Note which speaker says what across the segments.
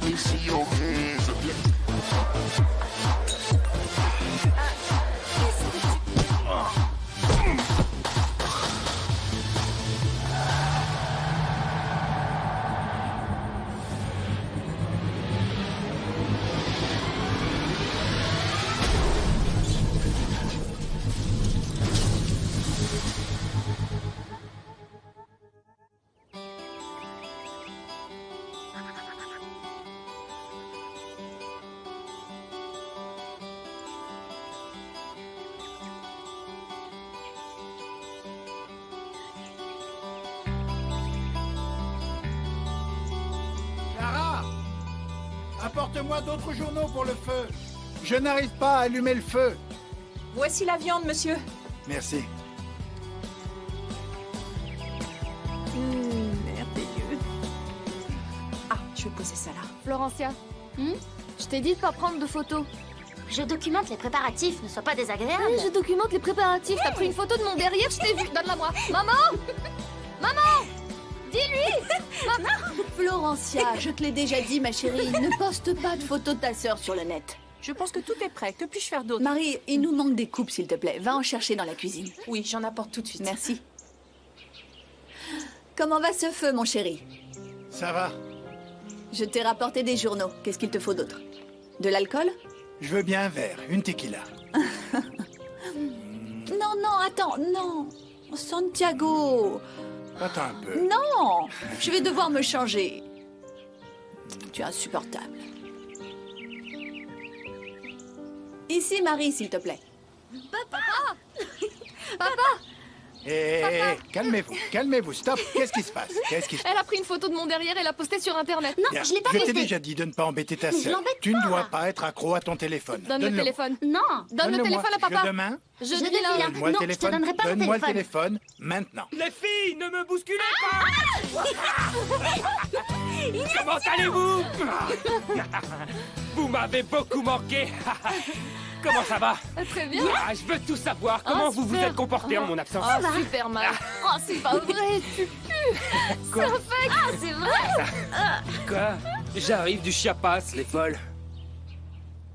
Speaker 1: me see your hands.
Speaker 2: Clara, apporte-moi d'autres journaux pour le feu. Je n'arrive pas à allumer le feu.
Speaker 3: Voici la viande, monsieur.
Speaker 2: Merci.
Speaker 4: Merveilleux.
Speaker 3: Ah, je vais poser ça là.
Speaker 5: Florencia, je t'ai dit de pas prendre de photos.
Speaker 6: Je documente les préparatifs, ne sois pas désagréable.
Speaker 5: Oui, je documente les préparatifs. T'as pris une photo de mon derrière, je t'ai vu. Donne-la moi. Maman Maman Dis-lui
Speaker 4: Florencia, je te l'ai déjà dit, ma chérie, ne poste pas de photos de ta sœur sur le net.
Speaker 3: Je pense que tout est prêt. Que puis-je faire d'autre?
Speaker 4: Marie, il nous manque des coupes, s'il te plaît. Va en chercher dans la cuisine.
Speaker 3: Oui, j'en apporte tout de suite.
Speaker 4: Merci. Comment va ce feu, mon chéri?
Speaker 2: Ça va.
Speaker 4: Je t'ai rapporté des journaux. Qu'est-ce qu'il te faut d'autre? De l'alcool?
Speaker 2: Je veux bien un verre, une tequila.
Speaker 4: Non, non, attends, non. Santiago.
Speaker 2: Attends un peu.
Speaker 4: Non, je vais devoir me changer. Tu es insupportable. Ici, Marie, s'il te plaît.
Speaker 2: Hé, calmez-vous, calmez-vous, stop. Qu'est-ce qui se passe? Qu'est-ce qui se passe?
Speaker 5: Elle a pris une photo de mon derrière et l'a postée sur Internet.
Speaker 6: Non,
Speaker 2: Bien,
Speaker 6: je l'ai pas
Speaker 2: je t'ai
Speaker 6: posté.
Speaker 2: déjà dit de ne pas embêter ta
Speaker 6: Mais je
Speaker 2: sœur.
Speaker 6: l'embête
Speaker 2: Tu ne
Speaker 6: pas.
Speaker 2: dois pas être accro à ton téléphone.
Speaker 5: Donne le
Speaker 2: Donne-le-moi.
Speaker 5: téléphone.
Speaker 6: Non,
Speaker 5: Donne le
Speaker 2: Donne-le-moi.
Speaker 5: téléphone à papa.
Speaker 2: Je demain.
Speaker 5: Je
Speaker 6: Je
Speaker 5: dis
Speaker 6: dis
Speaker 5: là.
Speaker 6: là.
Speaker 2: Donne-moi le
Speaker 6: Non, je te
Speaker 2: téléphone.
Speaker 6: donnerai pas le
Speaker 2: Donne-moi le
Speaker 6: téléphone.
Speaker 2: téléphone maintenant.
Speaker 7: Les filles, ne me bousculez pas. Comment allez-vous? Vous m'avez beaucoup manqué. Comment ça va?
Speaker 5: Très bien.
Speaker 7: Ah, je veux tout savoir. Comment vous vous
Speaker 5: super.
Speaker 7: êtes comporté en mon absence?
Speaker 5: Oh, super mal. Oh, c'est pas vrai, tu pues.
Speaker 7: Quoi?
Speaker 6: Ah, c'est vrai.
Speaker 7: Quoi? J'arrive du Chiapas, les folles.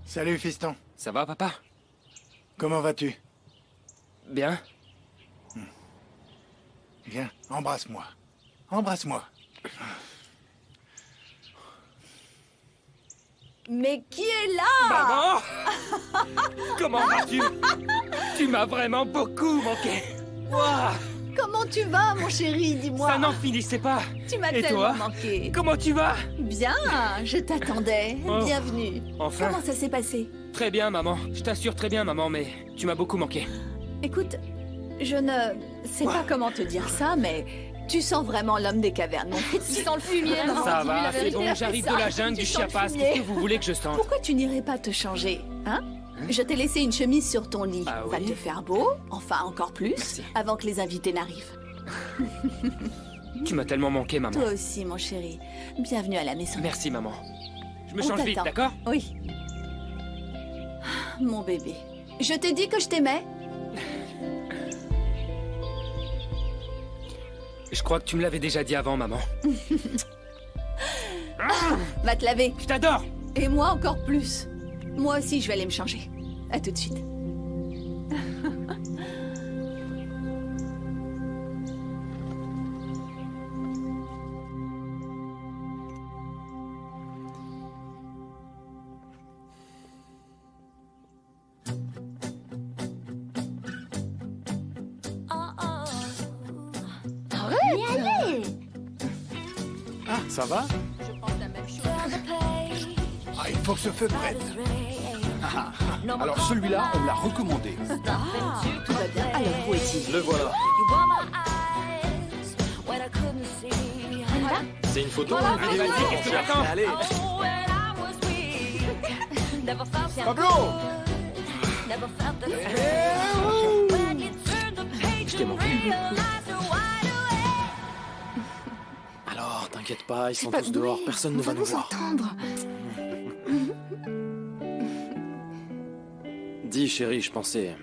Speaker 2: Salut, fiston.
Speaker 7: Ça va, papa?
Speaker 2: Comment vas-tu?
Speaker 7: Bien.
Speaker 2: Viens, embrasse-moi. Embrasse-moi.
Speaker 4: Mais qui est là?
Speaker 7: Maman! Comment vas-tu? Tu m'as vraiment beaucoup manqué. Ouah,
Speaker 4: Comment tu vas, mon chéri? Dis-moi.
Speaker 7: ça n'en finissait pas.
Speaker 4: Tu m'as
Speaker 7: Et
Speaker 4: tellement
Speaker 7: toi?
Speaker 4: manqué.
Speaker 7: Comment tu vas?
Speaker 4: Bien, je t'attendais.
Speaker 7: Oh.
Speaker 4: Bienvenue.
Speaker 7: Enfin.
Speaker 4: Comment ça s'est passé?
Speaker 7: Très bien, maman. Je t'assure très bien, maman, mais tu m'as beaucoup manqué.
Speaker 4: Écoute, je ne sais pas comment te dire ça, mais tu sens vraiment l'homme des cavernes, mon fils.
Speaker 5: Tu sens le fumier, maman.
Speaker 7: Ça
Speaker 5: Dis-lui la
Speaker 7: va, c'est
Speaker 5: vérité.
Speaker 7: bon, j'arrive de la jungle
Speaker 4: Tu
Speaker 7: du
Speaker 4: sens le
Speaker 7: Chiapas.
Speaker 4: fumier.
Speaker 7: Qu'est-ce que vous voulez que je sente?
Speaker 4: Pourquoi tu n'irais pas te changer, hein? Je t'ai laissé une chemise sur ton lit.
Speaker 7: Ah
Speaker 4: Va
Speaker 7: oui?
Speaker 4: te faire beau, enfin encore plus,
Speaker 7: Merci.
Speaker 4: avant que les invités n'arrivent.
Speaker 7: Tu m'as tellement manqué, maman.
Speaker 4: Toi aussi, mon chéri. Bienvenue à la maison.
Speaker 7: Merci, maman. Je me
Speaker 4: On
Speaker 7: change vite,
Speaker 4: t'attend.
Speaker 7: d'accord?
Speaker 4: Oui. Mon bébé. Je t'ai dit que je t'aimais.
Speaker 7: Je crois que tu me l'avais déjà dit avant, maman.
Speaker 4: Va te laver.
Speaker 7: Je t'adore!
Speaker 4: Et moi encore plus. Moi aussi, je vais aller me changer. À tout de suite.
Speaker 6: Mais allez.
Speaker 2: Ah, ça va? Ah, il faut que ce feu prenne.
Speaker 8: Alors celui-là, on me l'a recommandé.
Speaker 4: Tout va bien. Alors, où est-il?
Speaker 8: Le voilà.
Speaker 9: C'est une photo?
Speaker 7: Allez, vas-y, qu'est-ce que t'attends?
Speaker 8: Allez.
Speaker 2: Pablo!
Speaker 9: Je t'ai manqué. Alors, t'inquiète pas, ils sont tous dehors, personne ne va nous voir. Dis, chérie, je pensais...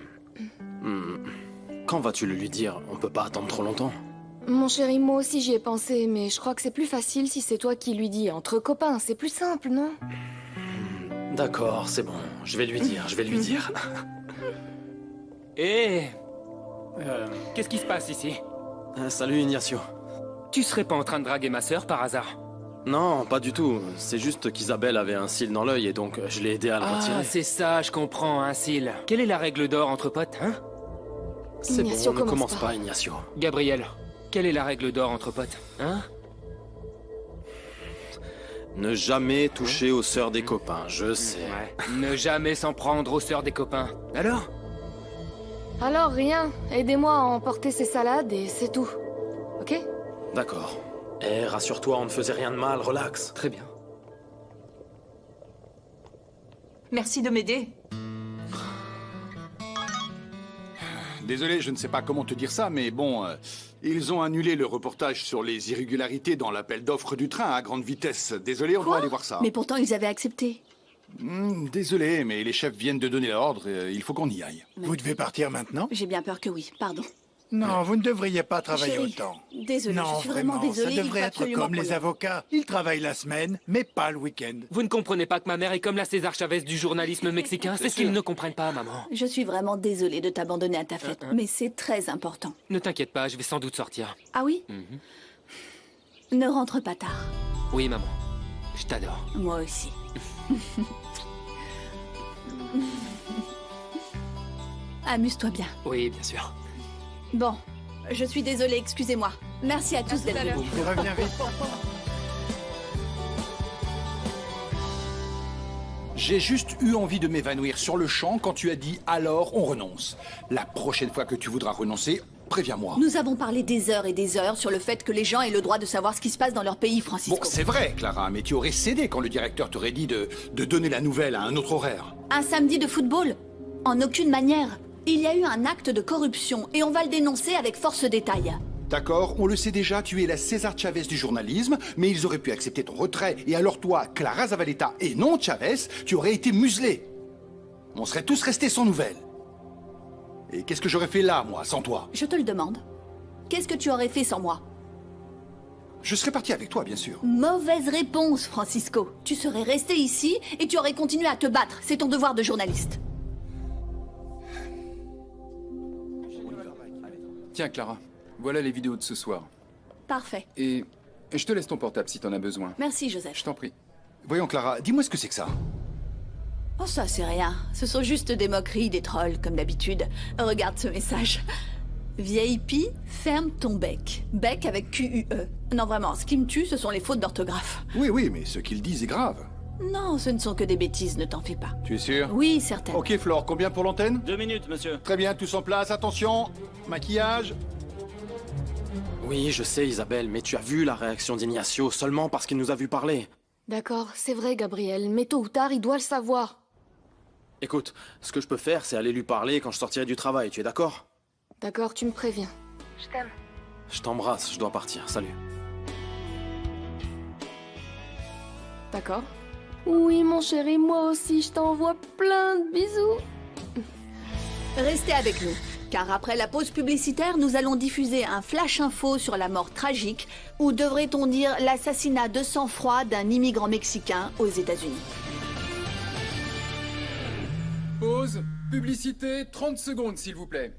Speaker 9: Quand vas-tu le lui dire? On peut pas attendre trop longtemps.
Speaker 5: Mon chéri, moi aussi j'y ai pensé, mais je crois que c'est plus facile si c'est toi qui lui dis. Entre copains, c'est plus simple, non?
Speaker 9: D'accord, c'est bon. Je vais lui dire, je vais lui dire.
Speaker 7: Et... qu'est-ce qui se passe ici?
Speaker 9: Salut Ignacio.
Speaker 7: Tu serais pas en train de draguer ma sœur par hasard?
Speaker 9: Non, pas du tout. C'est juste qu'Isabelle avait un cil dans l'œil et donc je l'ai aidé à le retirer.
Speaker 7: Ah, c'est ça, je comprends, un cil. Quelle est la règle d'or entre potes, hein?
Speaker 9: C'est bon,
Speaker 5: Ignacio,
Speaker 9: ne commence pas, Ignacio.
Speaker 7: Gabriel, quelle est la règle d'or entre potes, hein?
Speaker 9: Ne jamais toucher aux sœurs des copains, je sais.
Speaker 7: Ouais. Ne jamais s'en prendre aux sœurs des copains. Alors?
Speaker 5: Alors rien, aidez-moi à emporter ces salades et c'est tout. Ok?
Speaker 9: D'accord. Eh, rassure-toi, on ne faisait rien de mal, relax.
Speaker 7: Très bien.
Speaker 3: Merci de m'aider.
Speaker 8: Désolé, je ne sais pas comment te dire ça, mais bon, ils ont annulé le reportage sur les irrégularités dans l'appel d'offres du train à grande vitesse. Désolé, on doit aller voir ça.
Speaker 4: Mais pourtant, ils avaient accepté.
Speaker 8: Désolé, mais les chefs viennent de donner l'ordre, il faut qu'on y aille.
Speaker 2: Vous devez partir maintenant?
Speaker 4: J'ai bien peur que oui, pardon.
Speaker 2: Non, vous ne devriez pas travailler
Speaker 4: Chérie,
Speaker 2: autant.
Speaker 4: désolée,
Speaker 2: Non,
Speaker 4: je suis vraiment désolée.
Speaker 2: ça
Speaker 4: il
Speaker 2: devrait
Speaker 4: faut
Speaker 2: être
Speaker 4: absolument
Speaker 2: comme
Speaker 4: qu'on
Speaker 2: les
Speaker 4: y aille.
Speaker 2: avocats. Ils travaillent la semaine, mais pas le week-end.
Speaker 7: Vous ne comprenez pas que ma mère est comme la César Chavez du journalisme mexicain? C'est ce qu'ils ne comprennent pas, maman.
Speaker 4: Je suis vraiment désolée de t'abandonner à ta fête, mais c'est très important.
Speaker 7: Ne t'inquiète pas, je vais sans doute sortir.
Speaker 4: Ah oui? Ne rentre pas tard.
Speaker 7: Oui, maman. Je t'adore.
Speaker 4: Moi aussi. Amuse-toi bien.
Speaker 7: Oui, bien sûr.
Speaker 4: Bon, je suis désolée, excusez-moi. Merci à tous d'être venus.
Speaker 2: Reviens vite.
Speaker 8: J'ai juste eu envie de m'évanouir sur le champ quand tu as dit « alors on renonce ». La prochaine fois que tu voudras renoncer, préviens-moi.
Speaker 4: Nous avons parlé des heures et des heures sur le fait que les gens aient le droit de savoir ce qui se passe dans leur pays, Francisco.
Speaker 8: Bon, c'est vrai, Clara, mais tu aurais cédé quand le directeur t'aurait dit de donner la nouvelle à un autre horaire.
Speaker 4: Un samedi de football? En aucune manière. Il y a eu un acte de corruption et on va le dénoncer avec force détail.
Speaker 8: D'accord, on le sait déjà, tu es la César Chavez du journalisme, mais ils auraient pu accepter ton retrait, et alors toi, Clara Zavaleta, et non Chavez, tu aurais été muselé. On serait tous restés sans nouvelles. Et qu'est-ce que j'aurais fait là, moi, sans toi?
Speaker 4: Je te le demande. Qu'est-ce que tu aurais fait sans moi?
Speaker 8: Je serais parti avec toi, bien sûr.
Speaker 4: Mauvaise réponse, Francisco. Tu serais resté ici et tu aurais continué à te battre. C'est ton devoir de journaliste.
Speaker 1: Tiens, Clara, voilà les vidéos de ce soir.
Speaker 4: Parfait.
Speaker 1: Et je te laisse ton portable si t'en as besoin.
Speaker 4: Merci, Joseph.
Speaker 1: Je t'en prie.
Speaker 8: Voyons, Clara, dis-moi ce que c'est que ça.
Speaker 4: Oh, ça, c'est rien. Ce sont juste des moqueries, des trolls, comme d'habitude. Regarde ce message. Vieille pie, ferme ton bec. Bec avec Q-U-E. Non, vraiment, ce qui me tue, ce sont les fautes d'orthographe.
Speaker 8: Oui, mais ce qu'ils disent est grave.
Speaker 4: Non, ce ne sont que des bêtises, ne t'en fais pas.
Speaker 8: Tu es sûr?
Speaker 4: Oui, certainement.
Speaker 8: Ok, Flore, combien pour l'antenne?
Speaker 10: 2 minutes, monsieur.
Speaker 8: Très bien, tous en place, attention. Maquillage.
Speaker 9: Oui, je sais, Isabelle, mais tu as vu la réaction d'Ignacio seulement parce qu'il nous a vu parler.
Speaker 5: D'accord, c'est vrai, Gabriel, mais tôt ou tard, il doit le savoir.
Speaker 9: Écoute, ce que je peux faire, c'est aller lui parler quand je sortirai du travail, tu es d'accord?
Speaker 5: D'accord, tu me préviens. Je t'aime.
Speaker 9: Je t'embrasse, je dois partir, salut.
Speaker 5: D'accord. Oui, mon chéri, moi aussi, je t'envoie plein de bisous.
Speaker 4: Restez avec nous, car après la pause publicitaire, nous allons diffuser un flash info sur la mort tragique, ou devrait-on dire l'assassinat de sang-froid d'un immigrant mexicain aux États-Unis.
Speaker 1: Pause, publicité, 30 secondes s'il vous plaît.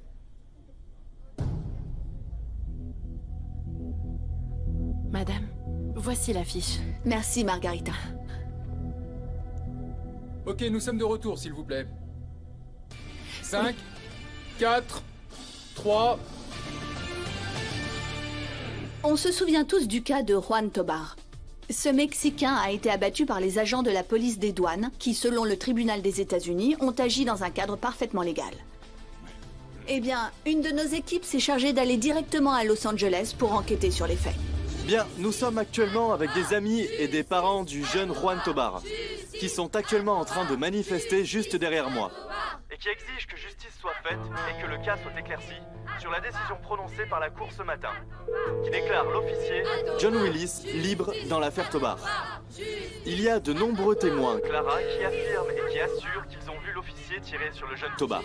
Speaker 5: Madame, voici l'affiche.
Speaker 4: Merci, Margarita.
Speaker 1: Ok, nous sommes de retour s'il vous plaît. 5, 4, 3...
Speaker 4: On se souvient tous du cas de Juan Tobar. Ce Mexicain a été abattu par les agents de la police des douanes qui, selon le tribunal des États-Unis, ont agi dans un cadre parfaitement légal. Eh bien, une de nos équipes s'est chargée d'aller directement à Los Angeles pour enquêter sur les faits.
Speaker 11: Bien, nous sommes actuellement avec des amis et des parents du jeune Juan Tobar, qui sont actuellement en train de manifester juste derrière moi. Et qui exigent que justice soit faite et que le cas soit éclairci. sur la décision prononcée par la Cour ce matin, qui déclare l'officier John Willis libre dans l'affaire Tobar. Il y a de nombreux témoins, Clara, qui affirment et qui assurent qu'ils ont vu l'officier tirer sur le jeune Tobar,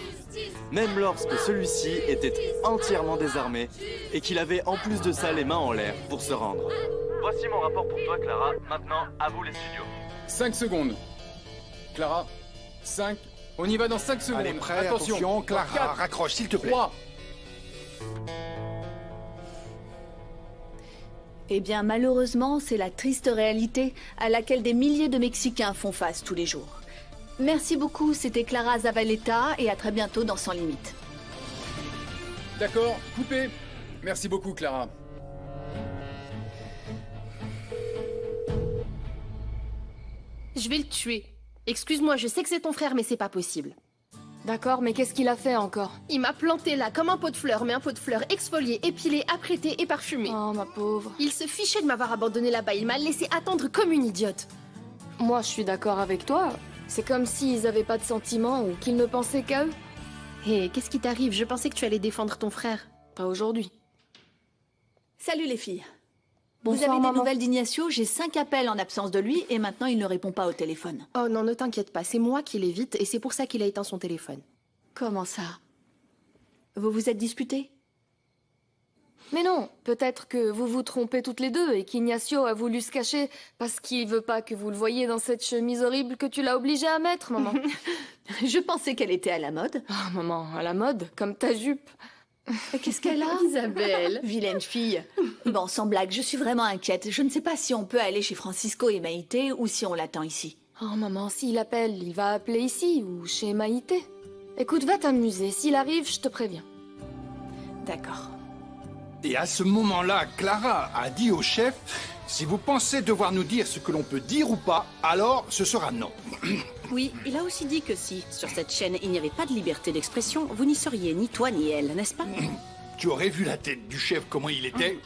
Speaker 11: même lorsque celui-ci était entièrement désarmé et qu'il avait en plus de ça les mains en l'air pour se rendre. Voici mon rapport pour toi, Clara. Maintenant, à vous les studios.
Speaker 1: 5 secondes. Clara, 5. On y va dans 5 secondes.
Speaker 8: Allez, prêt, attention, Clara,
Speaker 1: 4,
Speaker 8: raccroche, s'il te plaît.
Speaker 1: 3.
Speaker 4: Eh bien, malheureusement, c'est la triste réalité à laquelle des milliers de Mexicains font face tous les jours. Merci beaucoup, c'était Clara Zavaleta, et à très bientôt dans Sans Limite.
Speaker 1: D'accord, coupé. Merci beaucoup, Clara.
Speaker 5: Je vais le tuer. Excuse-moi, je sais que c'est ton frère, mais c'est pas possible. D'accord, mais qu'est-ce qu'il a fait encore? Il m'a planté là comme un pot de fleurs, mais un pot de fleurs exfolié, épilé, apprêté et parfumé. Oh, ma pauvre. Il se fichait de m'avoir abandonné là-bas, il m'a laissé attendre comme une idiote. Moi, je suis d'accord avec toi. C'est comme s'ils avaient pas de sentiments ou qu'ils ne pensaient qu'à eux. Hé, qu'est-ce qui t'arrive? Je pensais que tu allais défendre ton frère. Pas aujourd'hui.
Speaker 4: Salut les filles.
Speaker 5: Bonsoir,
Speaker 4: Vous avez
Speaker 5: maman.
Speaker 4: des nouvelles d'Ignacio? J'ai 5 appels en absence de lui et maintenant il ne répond pas au téléphone.
Speaker 5: Oh non, ne t'inquiète pas, c'est moi qui l'évite et c'est pour ça qu'il a éteint son téléphone.
Speaker 4: Comment ça? Vous vous êtes disputés?
Speaker 5: Mais non, peut-être que vous vous trompez toutes les deux et qu'Ignacio a voulu se cacher parce qu'il veut pas que vous le voyiez dans cette chemise horrible que tu l'as obligé à mettre, maman.
Speaker 4: Je pensais qu'elle était à la mode.
Speaker 5: Oh, maman, à la mode, comme ta jupe.
Speaker 4: Qu'est-ce qu'elle a?
Speaker 5: Isabelle.
Speaker 4: Vilaine fille. Bon, sans blague, je suis vraiment inquiète. Je ne sais pas si on peut aller chez Francisco et Maïté ou si on l'attend ici.
Speaker 5: Oh, maman, s'il appelle, il va appeler ici ou chez Maïté. Écoute, va t'amuser. S'il arrive, je te préviens.
Speaker 4: D'accord.
Speaker 8: Et à ce moment-là, Clara a dit au chef, si vous pensez devoir nous dire ce que l'on peut dire ou pas, alors ce sera non.
Speaker 10: Oui, il a aussi dit que si, sur cette chaîne, il n'y avait pas de liberté d'expression, vous n'y seriez ni toi ni elle, n'est-ce pas?
Speaker 8: Tu aurais vu la tête du chef, comment il était?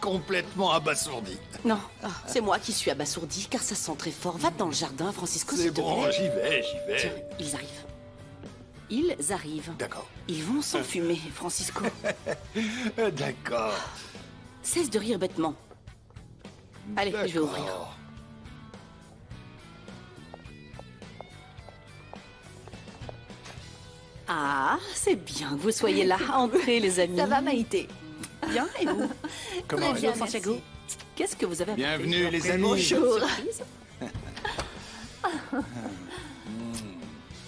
Speaker 8: Complètement abasourdi.
Speaker 10: Non, c'est moi qui suis abasourdi, car ça sent très fort. Va dans le jardin, Francisco,
Speaker 8: C'est
Speaker 10: s'il te
Speaker 8: bon,
Speaker 10: plaît.
Speaker 8: j'y vais.
Speaker 10: Tiens, ils arrivent. Ils arrivent.
Speaker 8: D'accord.
Speaker 10: Ils vont s'enfumer, Francisco.
Speaker 8: D'accord.
Speaker 10: Cesse de rire bêtement. Allez, je vais ouvrir. Ah, c'est bien que vous soyez là. Entrez, les amis.
Speaker 4: Ça va, Maïté?
Speaker 10: Bien, et vous?
Speaker 8: Comment
Speaker 10: Très bien,
Speaker 8: allez-vous?
Speaker 10: Santiago. Qu'est-ce que vous avez apporté?
Speaker 8: Bienvenue, les amis.
Speaker 4: Bonjour.
Speaker 10: Surprise.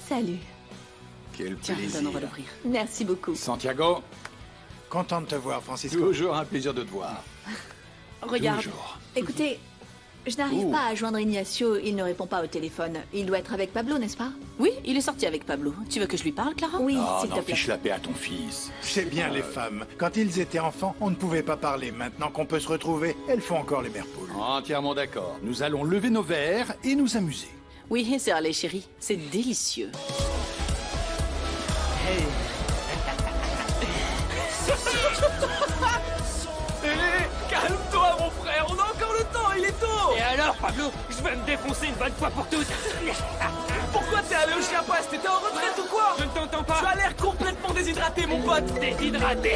Speaker 4: Salut.
Speaker 8: Quel
Speaker 10: Tiens,
Speaker 8: plaisir.
Speaker 10: donne, on va l'ouvrir.
Speaker 4: Merci beaucoup.
Speaker 8: Santiago,
Speaker 2: Content de te voir, Francisco.
Speaker 8: toujours un plaisir de te voir.
Speaker 10: Regarde.
Speaker 8: Toujours.
Speaker 4: Écoutez, je n'arrive pas à joindre Ignacio, il ne répond pas au téléphone. Il doit être avec Pablo, n'est-ce pas?
Speaker 10: Oui, il est sorti avec Pablo. Tu veux que je lui parle, Clara?
Speaker 4: Oui,
Speaker 8: Oh
Speaker 4: s'il te
Speaker 8: non,
Speaker 4: plaît.
Speaker 8: fiche la paix à ton fils.
Speaker 2: C'est bien les femmes. Quand ils étaient enfants, on ne pouvait pas parler. Maintenant qu'on peut se retrouver, elles font encore les mères poules.
Speaker 8: Entièrement d'accord. Nous allons lever nos verres et nous amuser.
Speaker 10: Oui, c'est allé, chérie. C'est délicieux.
Speaker 7: Calme-toi, mon frère, on a encore le temps, il est tôt. Et alors, Pablo, je vais me défoncer une bonne fois pour toutes. Pourquoi t'es allé au Chiapas? T'étais en retraite ou quoi? Je ne t'entends pas. Tu as l'air complètement déshydraté, mon pote. Déshydraté.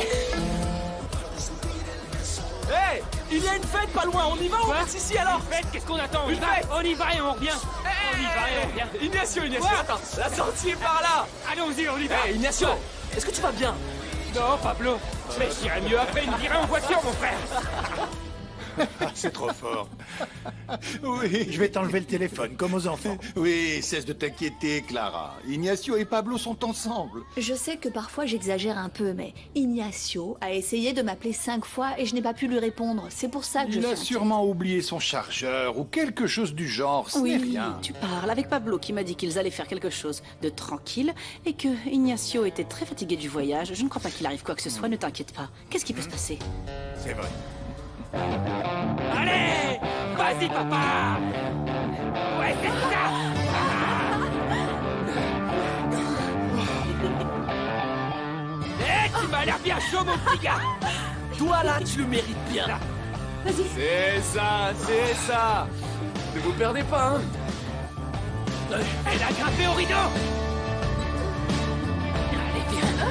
Speaker 7: Hé, il y a une fête pas loin, on y va ou on reste ici alors? Une fête, qu'est-ce qu'on attend? On y va et on revient. On y va et on revient. Ignacio, attends, la sortie est par là. Allons-y, on y va. Hé, Ignacio, est-ce que tu vas bien? Non, Pablo, mais j'irai mieux après une virée en voiture, mon frère.
Speaker 2: C'est trop fort. Oui, je vais t'enlever le téléphone, comme aux enfants.
Speaker 8: Oui, cesse de t'inquiéter, Clara. Ignacio et Pablo sont ensemble.
Speaker 4: Je sais que parfois j'exagère un peu, mais Ignacio a essayé de m'appeler 5 fois et je n'ai pas pu lui répondre. C'est pour ça que je
Speaker 8: Il
Speaker 4: suis
Speaker 8: a
Speaker 4: inquiète.
Speaker 8: sûrement oublié son chargeur ou quelque chose du genre, ce n'est
Speaker 10: Oui,
Speaker 8: rien.
Speaker 10: tu parles avec Pablo qui m'a dit qu'ils allaient faire quelque chose de tranquille et que Ignacio était très fatigué du voyage. Je ne crois pas qu'il arrive quoi que ce soit, ne t'inquiète pas. Qu'est-ce qui peut se passer?
Speaker 2: C'est vrai.
Speaker 7: Allez, vas-y, papa. Ouais, c'est ça. Tu m'as l'air bien chaud, mon petit gars. Toi, là, tu le mérites bien.
Speaker 4: Vas-y.
Speaker 7: C'est ça. Ne vous perdez pas, hein. Elle a grimpé au rideau. Allez, viens.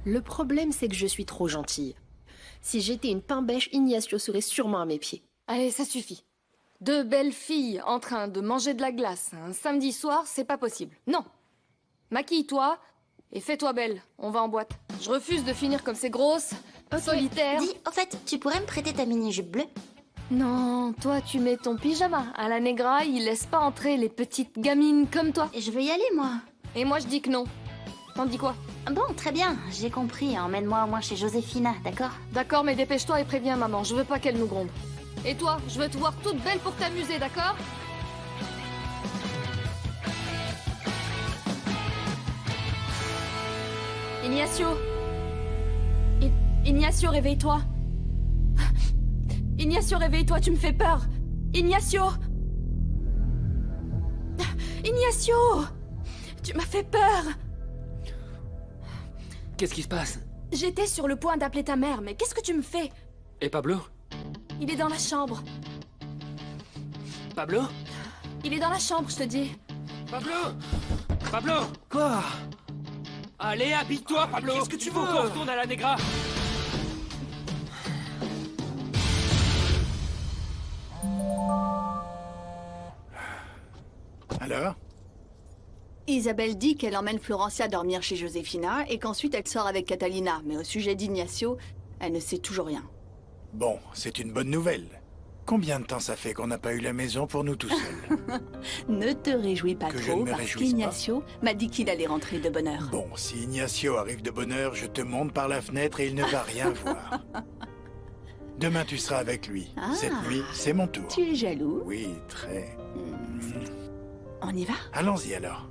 Speaker 5: Le problème, c'est que je suis trop gentille. Si j'étais une pain-bêche, Ignacio serait sûrement à mes pieds.
Speaker 12: Allez, ça suffit. Deux belles filles en train de manger de la glace un samedi soir, c'est pas possible. Non. Maquille-toi et fais-toi belle. On va en boîte. Je refuse de finir comme ces grosses, solitaires...
Speaker 6: Dis, au fait, tu pourrais me prêter ta mini-jupe bleue?
Speaker 12: Non, toi tu mets ton pyjama. À la Negra, il laisse pas entrer les petites gamines comme toi.
Speaker 6: Et je veux y aller, moi.
Speaker 12: Et moi je dis que non. T'en dis quoi?
Speaker 6: Bon, très bien, j'ai compris. Emmène-moi au moins chez Joséphina, d'accord?
Speaker 12: D'accord, mais dépêche-toi et préviens maman, je veux pas qu'elle nous gronde. Et toi, je veux te voir toute belle pour t'amuser, d'accord?
Speaker 4: Ignacio! Ignacio, réveille-toi! Ignacio, réveille-toi, tu me fais peur! Ignacio! Ignacio! Tu m'as fait peur!
Speaker 7: Qu'est-ce qui se passe?
Speaker 4: J'étais sur le point d'appeler ta mère, mais qu'est-ce que tu me fais?
Speaker 7: Et Pablo?
Speaker 4: Il est dans la chambre.
Speaker 7: Pablo?
Speaker 4: Il est dans la chambre, je te dis.
Speaker 7: Pablo! Pablo! Quoi? Allez, habille-toi, Pablo! Qu'est-ce que tu veux qu'on retourne à la Negra?
Speaker 2: Alors?
Speaker 4: Isabelle dit qu'elle emmène Florencia dormir chez Joséphina et qu'ensuite elle sort avec Catalina. Mais au sujet d'Ignacio, elle ne sait toujours rien.
Speaker 2: Bon, c'est une bonne nouvelle. Combien de temps ça fait qu'on n'a pas eu la maison pour nous tout seuls?
Speaker 4: Ne te réjouis pas
Speaker 2: Que je
Speaker 4: trop,
Speaker 2: ne me
Speaker 4: parce
Speaker 2: réjouisse
Speaker 4: qu'Ignacio m'a dit qu'il allait rentrer de bonne heure.
Speaker 2: Bon, si Ignacio arrive de bonne heure, je te monte par la fenêtre et il ne va rien voir. Demain, tu seras avec lui.
Speaker 4: Ah.
Speaker 2: Cette nuit, c'est mon tour.
Speaker 4: Tu es jaloux?
Speaker 2: Oui, très.
Speaker 4: On y va?
Speaker 2: Allons-y alors.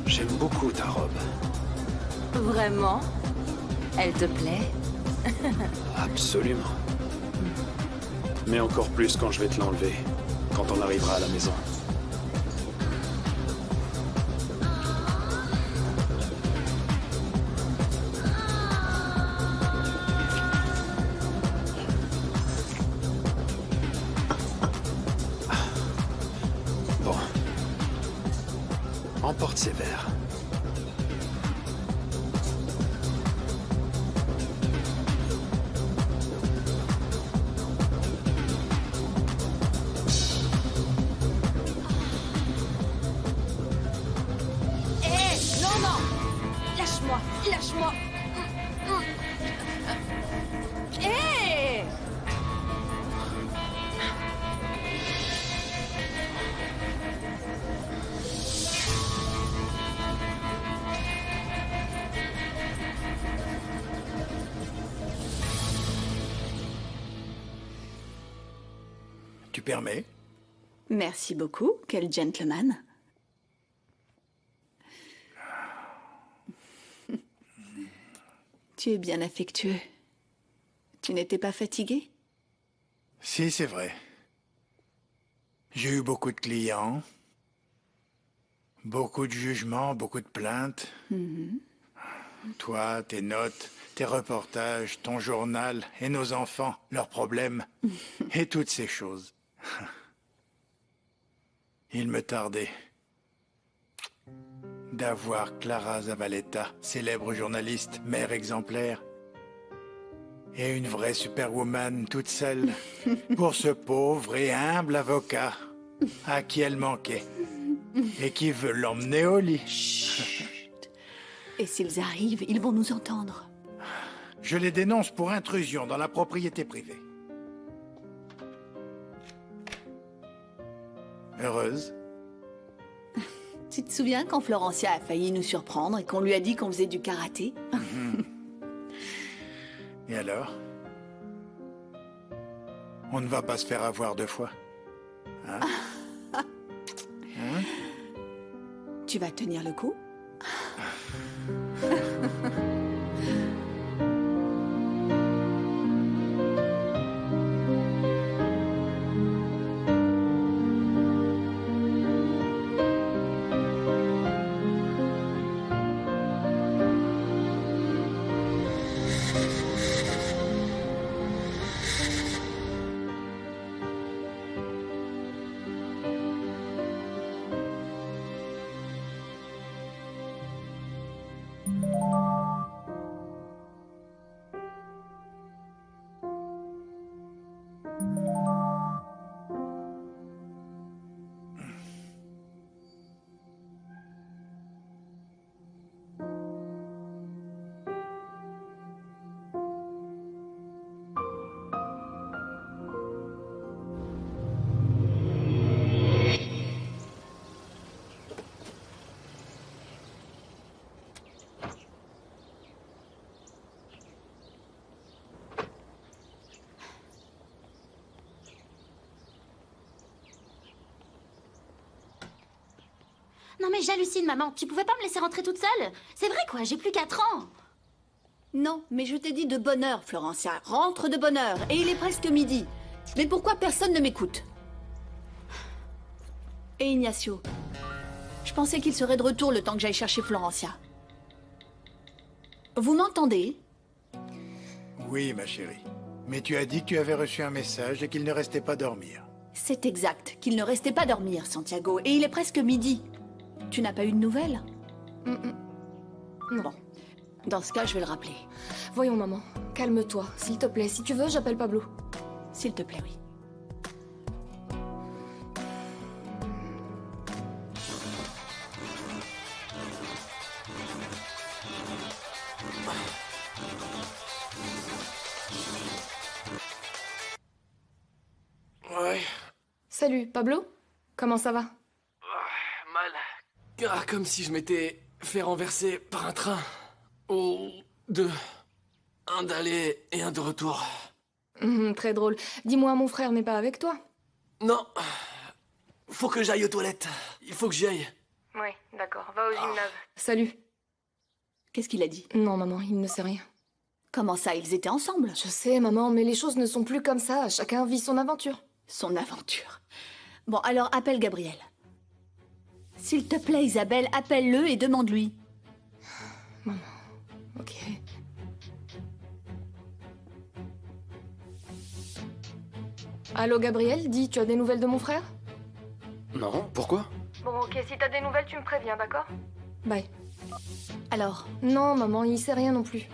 Speaker 9: J'aime beaucoup ta robe.
Speaker 3: Vraiment? Elle te plaît?
Speaker 9: Absolument. Mais encore plus quand je vais te l'enlever, quand on arrivera à la maison. Bon. Emporte ces verres.
Speaker 4: Non, non! Lâche-moi! Lâche-moi! Hé!
Speaker 2: Tu permets?
Speaker 4: Merci beaucoup, quel gentleman. Tu es bien affectueux. Tu n'étais pas fatigué?
Speaker 2: Si, c'est vrai. J'ai eu beaucoup de clients, beaucoup de jugements, beaucoup de plaintes. Toi, tes notes, tes reportages, ton journal et nos enfants, leurs problèmes et toutes ces choses. Il me tardait d'avoir Clara Zavaleta, célèbre journaliste, mère exemplaire, et une vraie superwoman toute seule, pour ce pauvre et humble avocat à qui elle manquait, et qui veut l'emmener au lit.
Speaker 4: Chut. Et s'ils arrivent, ils vont nous entendre.
Speaker 2: Je les dénonce pour intrusion dans la propriété privée. Heureuse?
Speaker 4: Tu te souviens quand Florencia a failli nous surprendre et qu'on lui a dit qu'on faisait du karaté?
Speaker 2: Et alors? On ne va pas se faire avoir 2 fois. Hein? Hein?
Speaker 4: Tu vas tenir le coup?
Speaker 6: Non mais j'hallucine, maman. Tu pouvais pas me laisser rentrer toute seule? C'est vrai quoi, j'ai plus 4 ans.
Speaker 4: Non, mais je t'ai dit de bonne heure, Florencia. Rentre de bonne heure. Et il est presque midi. Mais pourquoi personne ne m'écoute? Et Ignacio, je pensais qu'il serait de retour le temps que j'aille chercher Florencia. Vous m'entendez?
Speaker 2: Oui, ma chérie. Mais tu as dit que tu avais reçu un message et qu'il ne restait pas dormir.
Speaker 4: C'est exact, qu'il ne restait pas dormir, Santiago. Et il est presque midi. Tu n'as pas eu de nouvelles?
Speaker 5: Non.
Speaker 4: Bon, dans ce cas, je vais le rappeler.
Speaker 5: Voyons, maman. Calme-toi, s'il te plaît. Si tu veux, j'appelle Pablo.
Speaker 4: S'il te plaît, oui.
Speaker 7: Ouais.
Speaker 5: Salut, Pablo? Comment ça va?
Speaker 7: Mal. Ah, comme si je m'étais fait renverser par un train. Ou 2. Un d'aller et un de retour.
Speaker 5: Très drôle. Dis-moi, mon frère n'est pas avec toi?
Speaker 7: Non. Faut que j'aille aux toilettes. Il faut que j'y aille.
Speaker 5: Oui, d'accord. Va au gymnase. Salut.
Speaker 4: Qu'est-ce qu'il a dit?
Speaker 5: Non, maman, il ne sait rien.
Speaker 4: Comment ça, ils étaient ensemble?
Speaker 5: Je sais, maman, mais les choses ne sont plus comme ça. Chacun vit son aventure.
Speaker 4: Son aventure. Bon, alors appelle Gabriel. S'il te plaît, Isabelle, appelle-le et demande-lui.
Speaker 5: Maman, ok. Allô, Gabriel, dis, tu as des nouvelles de mon frère?
Speaker 9: Non, pourquoi?
Speaker 5: Bon, ok, si t'as des nouvelles, tu me préviens, d'accord? Bye.
Speaker 4: Alors?
Speaker 5: Non, maman, il sait rien non plus.